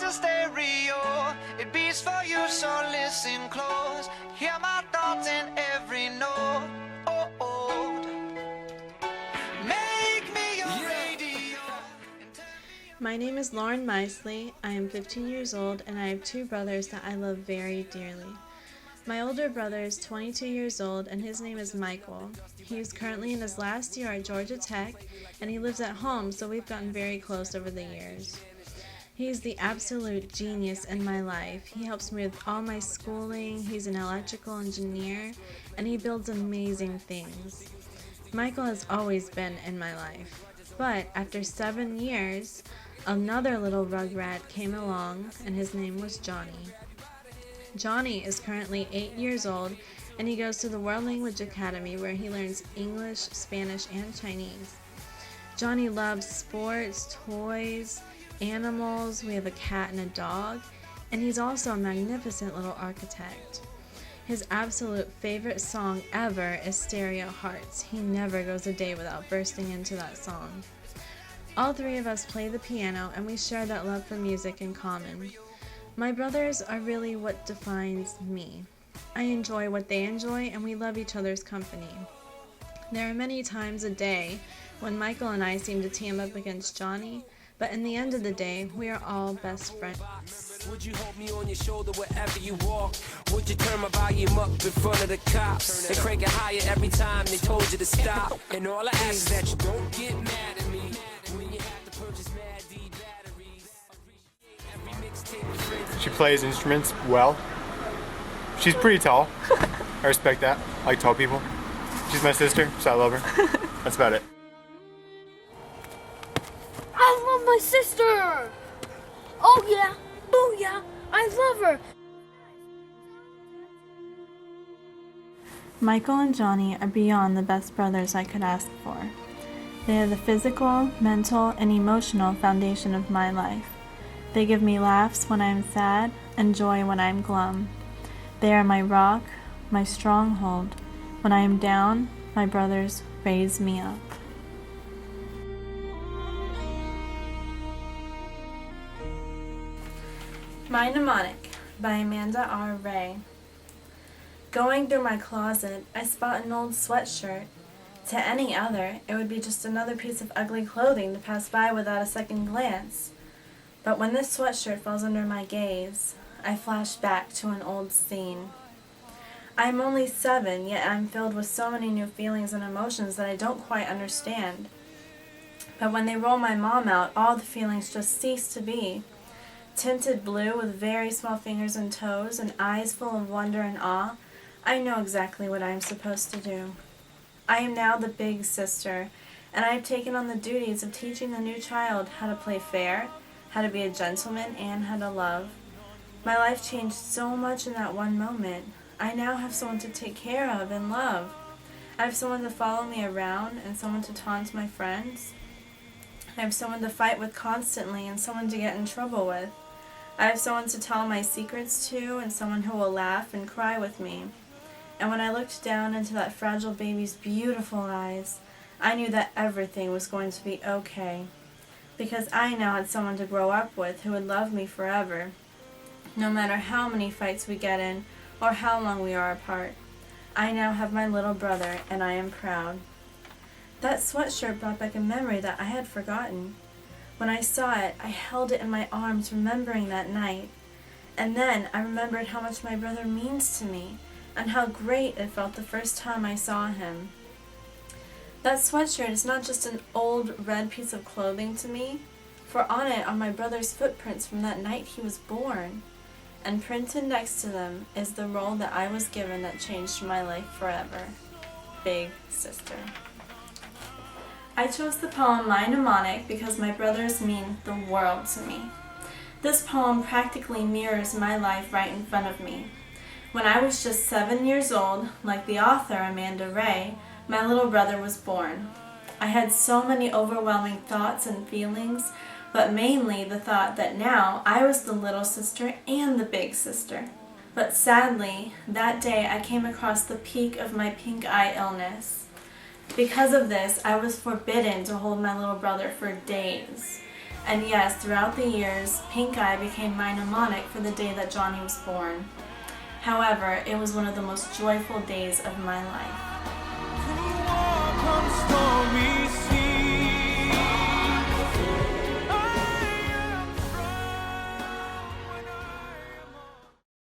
a stereo, it beats for you, so listen close. Hear my thoughts in every note. Make me your radio. My name is Lauren Meisley. I am 15 years old and I have two brothers that I love very dearly. My older brother is 22 years old and his name is Michael. He is currently in his last year at Georgia Tech and he lives at home, so we've gotten very close over the years. He is the absolute genius in my life. He helps me with all my schooling, he's an electrical engineer, and he builds amazing things. Michael has always been in my life, but after 7 years, another little rugrat came along and his name was Johnny. Johnny is currently 8 years old and he goes to the World Language Academy where he learns English, Spanish, and Chinese. Johnny loves sports, toys, animals, we have a cat and a dog, and he's also a magnificent little architect. His absolute favorite song ever is Stereo Hearts. He never goes a day without bursting into that song. All three of us play the piano and we share that love for music in common. My brothers are really what defines me. I enjoy what they enjoy and we love each other's company. There are many times a day when Michael and I seem to team up against Johnny, but in the end of the day, we are all best friends. Would you hold me on your shoulder wherever you walk? Would you turn my volume up in front of the cops and crank it higher every time they told you to stop? And all I ask is that you don't get mad at me when you have to purchase Mad D batteries. She plays instruments well. She's pretty tall. I respect that. I like tall people. She's my sister, so I love her. That's about it. I love my sister! Oh yeah, booyah, I love her! Michael and Johnny are beyond the best brothers I could ask for. They are the physical, mental, and emotional foundation of my life. They give me laughs when I am sad and joy when I am glum. They are my rock, my stronghold. When I am down, my brothers raise me up. My Mnemonic by Amanda R. Ray. Going through my closet, I spot an old sweatshirt. To any other, it would be just another piece of ugly clothing to pass by without a second glance. But when this sweatshirt falls under my gaze, I flash back to an old scene. I am only 7, yet I'm filled with so many new feelings and emotions that I don't quite understand. But when they roll my mom out, all the feelings just cease to be. Tinted blue with very small fingers and toes and eyes full of wonder and awe, I know exactly what I am supposed to do. I am now the big sister, and I have taken on the duties of teaching the new child how to play fair, how to be a gentleman, and how to love. My life changed so much in that one moment. I now have someone to take care of and love. I have someone to follow me around and someone to taunt my friends. I have someone to fight with constantly and someone to get in trouble with. I have someone to tell my secrets to and someone who will laugh and cry with me. And when I looked down into that fragile baby's beautiful eyes, I knew that everything was going to be okay. Because I now had someone to grow up with who would love me forever, no matter how many fights we get in or how long we are apart. I now have my little brother, and I am proud. That sweatshirt brought back a memory that I had forgotten. When I saw it, I held it in my arms, remembering that night. And then I remembered how much my brother means to me, and how great it felt the first time I saw him. That sweatshirt is not just an old red piece of clothing to me, for on it are my brother's footprints from that night he was born. And printed next to them is the role that I was given that changed my life forever. Big sister. I chose the poem My Mnemonic because my brothers mean the world to me. This poem practically mirrors my life right in front of me. When I was just 7 years old, like the author Amanda Ray, my little brother was born. I had so many overwhelming thoughts and feelings, but mainly the thought that now I was the little sister and the big sister. But sadly, that day I came across the peak of my pink eye illness. Because of this, I was forbidden to hold my little brother for days. And yes, throughout the years, pink eye became my mnemonic for the day that Johnny was born. However, it was one of the most joyful days of my life. To walk on stormy seas.